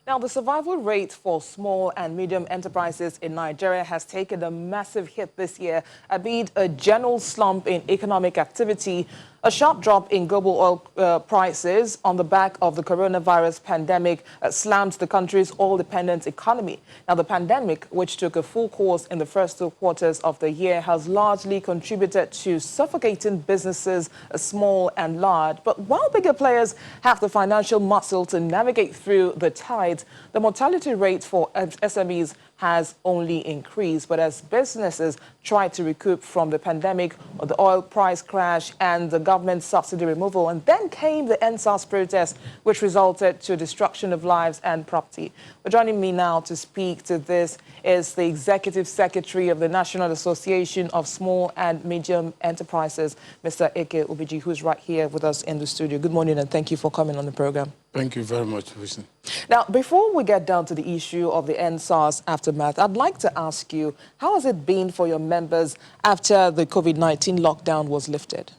Now, the survival rate for small and medium enterprises in Nigeria has taken a massive hit this year amid a general slump in economic activity, a sharp drop in global oil prices on the back of the coronavirus pandemic slammed the country's oil-dependent economy. Now, the pandemic, which took a full course in the first 2 quarters of the year, has largely contributed to suffocating businesses, small and large. But while bigger players have the financial muscle to navigate through the tides, the mortality rate for SMEs has only increased. But as businesses try to recoup from the pandemic, or the oil price crash and the government subsidy removal, and then came the EndSARS protest, which resulted to destruction of lives and property. But joining me now to speak to this is the Executive Secretary of the National Association of Small and Medium Enterprises, Mr. Eke Ubiji, who's right here with us in the studio. Good morning and thank you for coming on the program. Thank you very much, Wilson. Now, before we get down to the issue of the EndSARS aftermath, I'd like to ask you, how has it been for your members after the COVID-19 lockdown was lifted?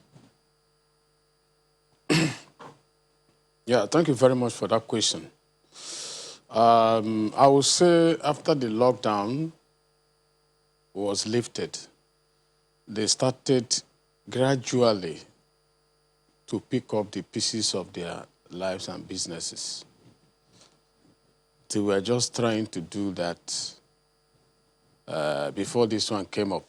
Yeah, thank you very much for that question. I would say after the lockdown was lifted, they started gradually to pick up the pieces of their lives and businesses. They were just trying to do that before this one came up.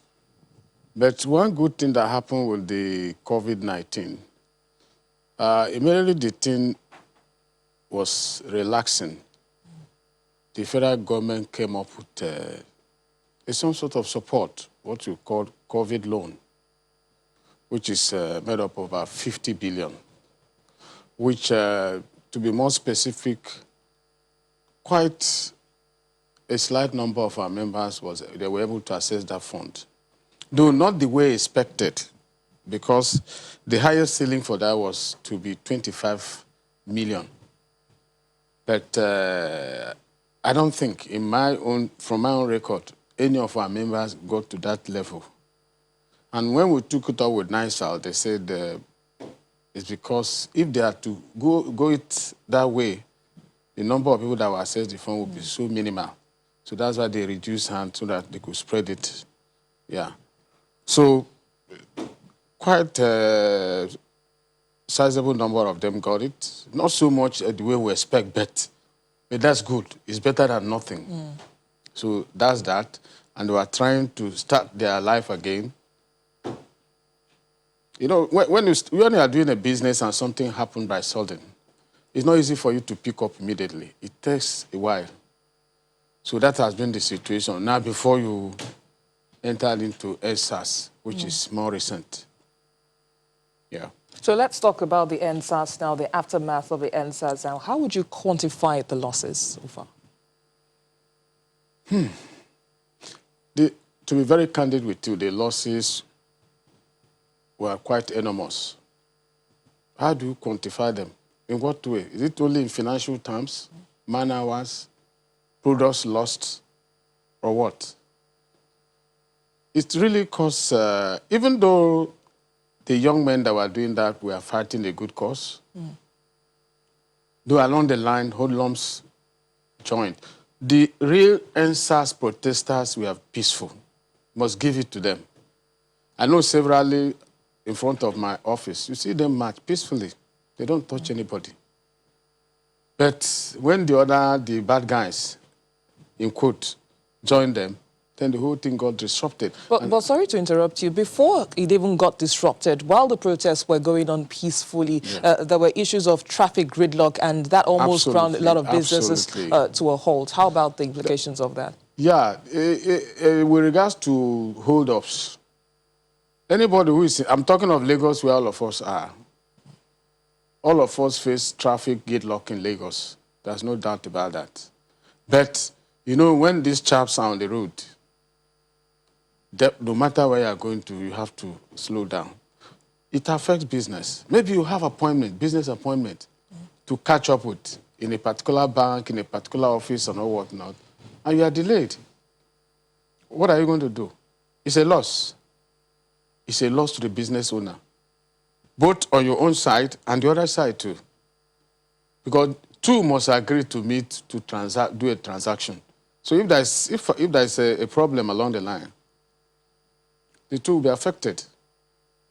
But one good thing that happened with the COVID-19, immediately the thing was relaxing. The federal government came up with some sort of support, what you call COVID loan, which is made up of about 50 billion, which, to be more specific, quite a slight number of our members they were able to access that fund. Though not the way expected, because the highest ceiling for that was to be 25 million. But I don't think, from my own record, any of our members got to that level. And when we took it up with NISAL, they said it's because if they are to go it that way, the number of people that will access the fund will be so minimal. So that's why they reduced hands so that they could spread it. Yeah. So quite a sizable number of them got it. Not so much the way we expect, but that's good. It's better than nothing. So that's that. And they are trying to start their life again. You know, when you are doing a business and something happened by sudden, it's not easy for you to pick up immediately. It takes a while. So that has been the situation. Now, before you entered into EndSARS, which is more recent. Yeah. So let's talk about the EndSARS now, the aftermath of the EndSARS now. How would you quantify the losses so far? To be very candid with you, the losses were quite enormous. How do you quantify them? In what way? Is it only in financial terms, man-hours, products lost, or what? It's really because even though the young men that were doing that were fighting a good cause, though along the line, hoodlums joined. The real EndSARS protesters were peaceful. Must give it to them. I know severally in front of my office, you see them march peacefully. They don't touch anybody. But when the bad guys, in quote, joined them, then the whole thing got disrupted. But sorry to interrupt you. Before it even got disrupted, while the protests were going on peacefully, there were issues of traffic gridlock, and that almost ground a lot of businesses to a halt. How about the implications of that? Yeah, with regards to hold-ups, anybody who is, I'm talking of Lagos where all of us are. All of us face traffic gridlock in Lagos. There's no doubt about that. But, you know, when these chaps are on the road, no matter where you're going to, you have to slow down. It affects business. Maybe you have business appointment, to catch up with in a particular bank, in a particular office, and all whatnot, and you are delayed. What are you going to do? It's a loss. It's a loss to the business owner, both on your own side and the other side too. Because two must agree to meet to do a transaction. So if there's a problem along the line, the two will be affected.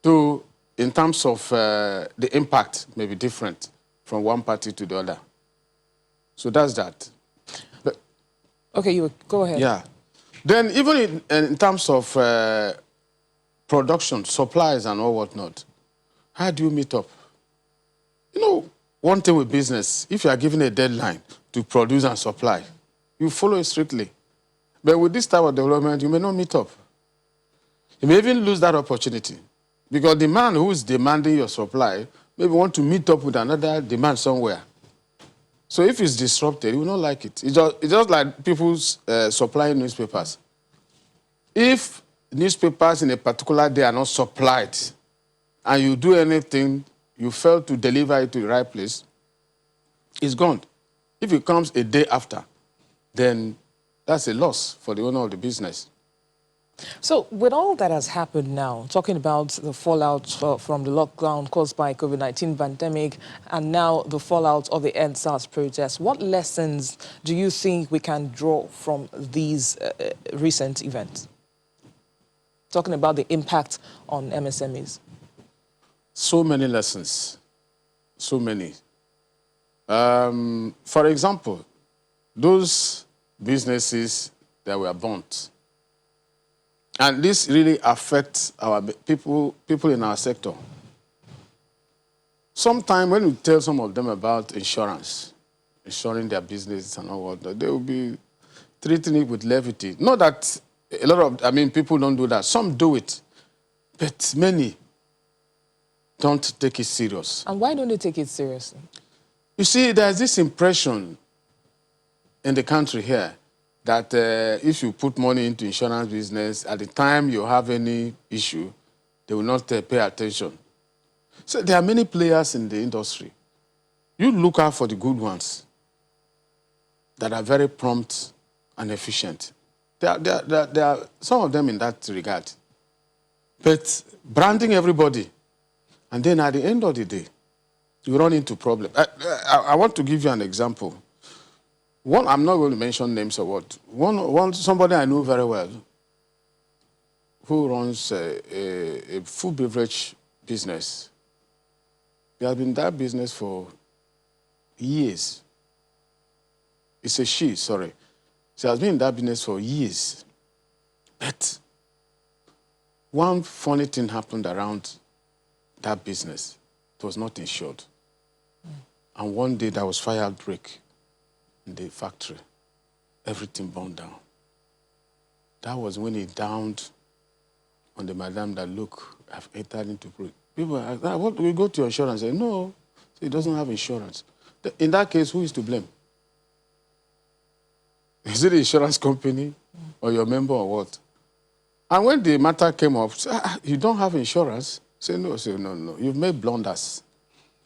Though in terms of the impact may be different from one party to the other. So that's that. But, okay, you go ahead. Yeah. Then even in terms of production, supplies and all whatnot, how do you meet up? You know, one thing with business, if you are given a deadline to produce and supply, you follow it strictly. But with this type of development, you may not meet up. You may even lose that opportunity. Because the man who is demanding your supply maybe want to meet up with another demand somewhere. So if it's disrupted, you will not like it. It's just like people supplying newspapers. If newspapers in a particular day are not supplied, and you do anything, you fail to deliver it to the right place, it's gone. If it comes a day after, then that's a loss for the owner of the business. So with all that has happened now, talking about the fallout from the lockdown caused by COVID-19 pandemic and now the fallout of the EndSARS protests, what lessons do you think we can draw from these recent events? Talking about the impact on MSMEs. So many lessons, so many. For example, those businesses that were burnt, and this really affects our people in our sector. Sometimes when we tell some of them about insurance, insuring their business and all that, they will be treating it with levity. Not that a lot of, people don't do that. Some do it, but many don't take it serious. And why don't they take it seriously? You see, there's this impression in the country here that if you put money into insurance business, at the time you have any issue, they will not pay attention. So there are many players in the industry. You look out for the good ones that are very prompt and efficient. There are some of them in that regard. But branding everybody, and then at the end of the day, you run into problems. I want to give you an example. I'm not going to mention names or what. Somebody I know very well who runs a food beverage business. He has been in that business for years. It's a she, sorry. She has been in that business for years. But one funny thing happened around that business. It was not insured. And one day there was fire outbreak in the factory. Everything burned down. That was when he downed on the madam that, look, I've entered into prison. People ask, what do we go to your insurance? I say, no, he doesn't have insurance. In that case, who is to blame? Is it the insurance company or your member or what? And when the matter came up, say, you don't have insurance? Say, no. Say, no, you've made blunders.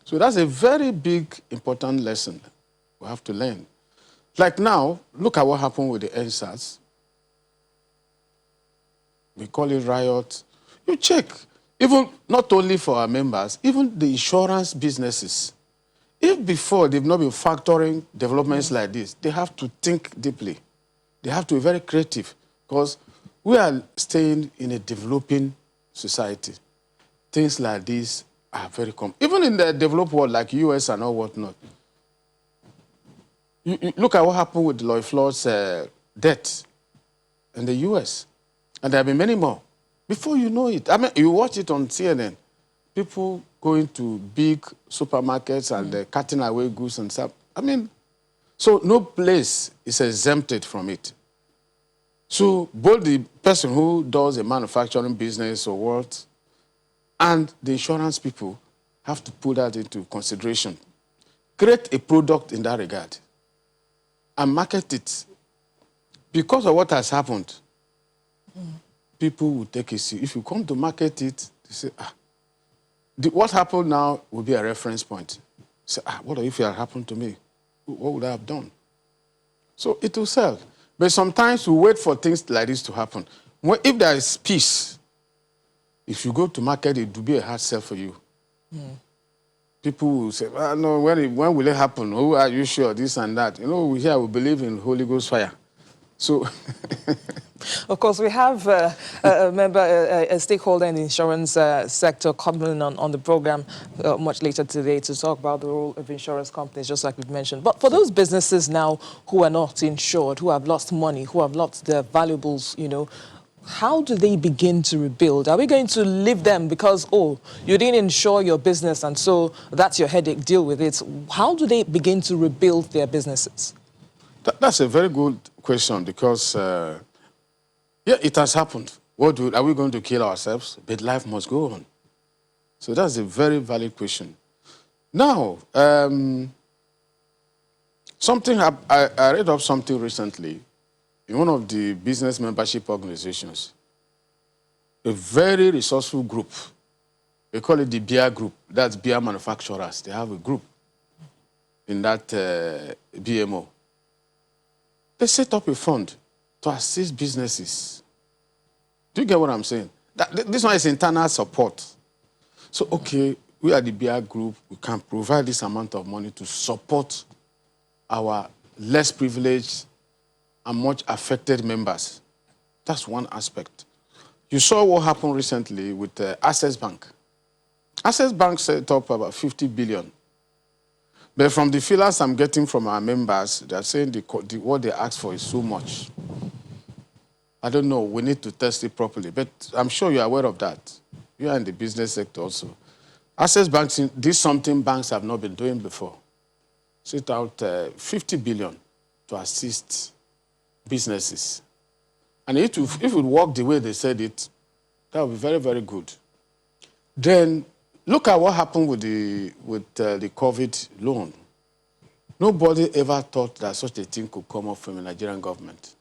So that's a very big, important lesson we have to learn. Like now, look at what happened with the EndSARS. We call it riot. You check, even not only for our members, even the insurance businesses. If before they've not been factoring developments like this, they have to think deeply. They have to be very creative because we are staying in a developing society. Things like this are very common. Even in the developed world, like US and all whatnot. You look at what happened with Lloyd Floyd's death in the US. And there have been many more. Before you know it, you watch it on CNN. People going to big supermarkets and cutting away goods and stuff. So no place is exempted from it. So both the person who does a manufacturing business or what, and the insurance people have to put that into consideration. Create a product in that regard and market it. Because of what has happened, people will take it seriously. If you come to market it, they say, what happened now will be a reference point. Say, what if it had happened to me? What would I have done? So it will sell. But sometimes we wait for things like this to happen. If there is peace, if you go to market, it will be a hard sell for you. People will say, well, no, when will it happen? Who are you sure? This and that. You know, we believe in Holy Ghost fire. So, Of course, we have a member, a stakeholder in the insurance sector coming on the program much later today to talk about the role of insurance companies, just like we've mentioned. But for those businesses now who are not insured, who have lost money, who have lost their valuables, you know, how do they begin to rebuild? Are we going to leave them because, oh, you didn't insure your business and so that's your headache, deal with it? How do they begin to rebuild their businesses? that's a very good question because, yeah, it has happened. Are we going to kill ourselves? But life must go on. So that's a very valid question. Now, I read up something recently in one of the business membership organizations, a very resourceful group. They call it the beer group. That's beer manufacturers. They have a group in that BMO. They set up a fund to assist businesses. Do you get what I'm saying? This one is internal support. So, okay, we are the beer group. We can provide this amount of money to support our less privileged and much affected members. That's one aspect. You saw what happened recently with Access Bank. Access Bank set up about 50 billion. But from the feelers I'm getting from our members, they're saying what they asked for is so much. I don't know. We need to test it properly. But I'm sure you're aware of that. You are in the business sector also. Access Bank did something banks have not been doing before. Set out 50 billion to assist businesses. And if it would work the way they said it, that would be very, very good. Then look at what happened with the COVID loan. Nobody ever thought that such a thing could come up from the Nigerian government.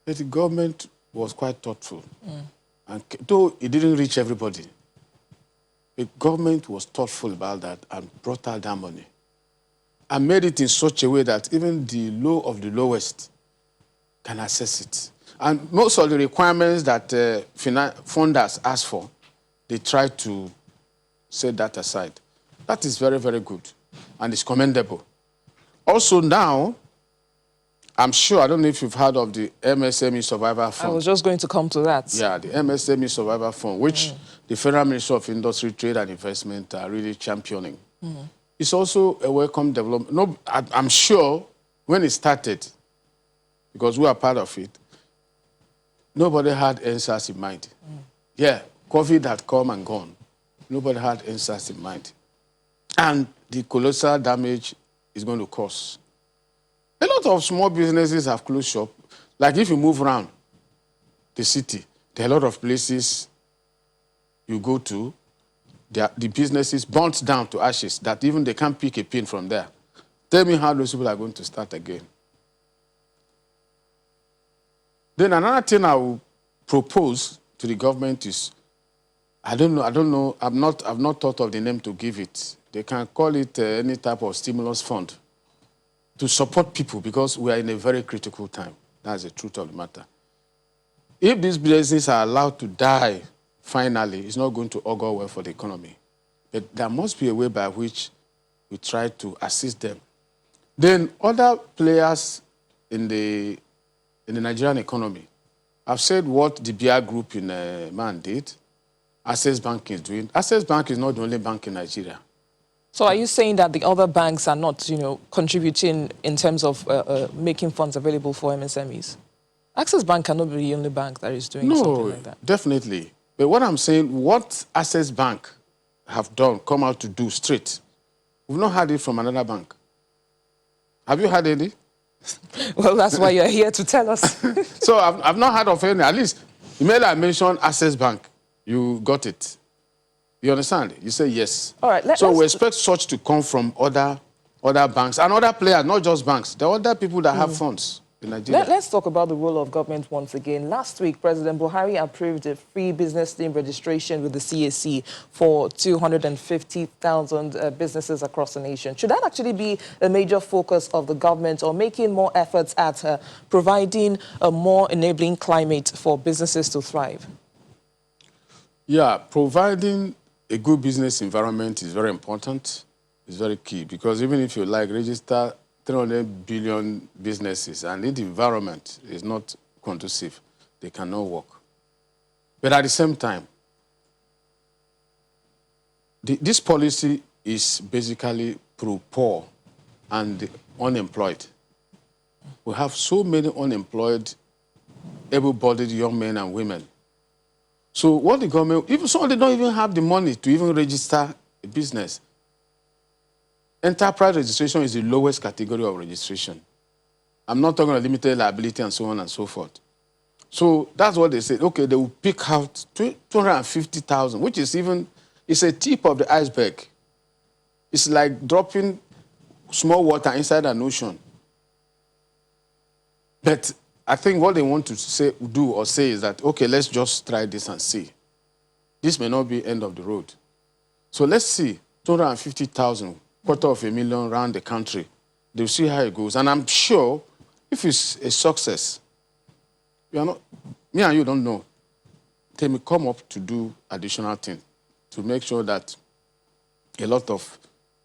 But the government was quite thoughtful. And though it didn't reach everybody, the government was thoughtful about that and brought out that money and made it in such a way that even the low of the lowest can access it. And most of the requirements that funders ask for, they try to set that aside. That is very, very good and it's commendable. Also now, I'm sure, I don't know if you've heard of the MSME Survivor Fund. I was just going to come to that. Yeah, the MSME Survivor Fund, which the Federal Ministry of Industry, Trade and Investment are really championing. It's also a welcome development. No, I'm sure when it started, because we are part of it, nobody had EndSARS in mind. Yeah, COVID had come and gone. Nobody had EndSARS in mind. And the colossal damage is going to cause. A lot of small businesses have closed shop. Like if you move around the city, there are a lot of places you go to, the businesses burnt down to ashes that even they can't pick a pin from there. Tell me how those people are going to start again. Then another thing I will propose to the government is, I don't know, I've not thought of the name to give it. They can call it any type of stimulus fund to support people because we are in a very critical time. That's the truth of the matter. If these businesses are allowed to die, finally, it's not going to augur well for the economy. But there must be a way by which we try to assist them. Then other players in the Nigerian economy, I've said what the BR group in Man did, Access Bank is doing. Access Bank is not the only bank in Nigeria. So are you saying that the other banks are not, contributing in terms of making funds available for MSMEs? Access Bank cannot be the only bank that is doing something like that. No, definitely. But what I'm saying, what Access Bank have done, come out to do straight, we've not had it from another bank. Have you had any? Well, that's why you're here to tell us. So I've not heard of any. At least, the minute I mentioned Access Bank, you got it. You understand? You say yes. All right. So we expect such to come from other banks and other players, not just banks. There are other people that have funds in Nigeria. Let's talk about the role of government once again. Last week, President Buhari approved a free business name registration with the CAC for 250,000 businesses across the nation. Should that actually be a major focus of the government or making more efforts at providing a more enabling climate for businesses to thrive? Yeah, providing a good business environment is very important. It's very key because even if you register 300 billion businesses and if the environment is not conducive, they cannot work. But at the same time, this policy is basically pro-poor and unemployed. We have so many unemployed, able-bodied young men and women. So what the government, even some they don't even have the money to even register a business. Enterprise registration is the lowest category of registration. I'm not talking about limited liability and so on and so forth. So that's what they said. Okay, they will pick out 250,000, which is it's a tip of the iceberg. It's like dropping small water inside an ocean. But I think what they want to say is that, okay, let's just try this and see. This may not be end of the road. So let's see, 250,000, $250,000 around the country. They'll see how it goes. And I'm sure if it's a success, me and you don't know, they may come up to do additional things to make sure that a lot of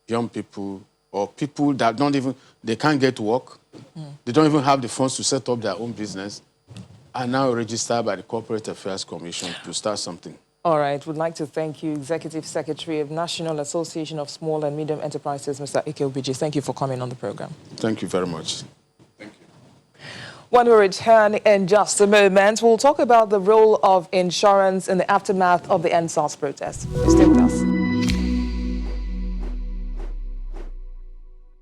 young people or people that they can't get work, they don't even have the funds to set up their own business, are now registered by the Corporate Affairs Commission to start something. All right. We'd like to thank you, Executive Secretary of National Association of Small and Medium Enterprises, Mr. Ike Ubiji. Thank you for coming on the program. Thank you very much. Thank you. When we return in just a moment, we'll talk about the role of insurance in the aftermath of the EndSARS protest. Stay with us.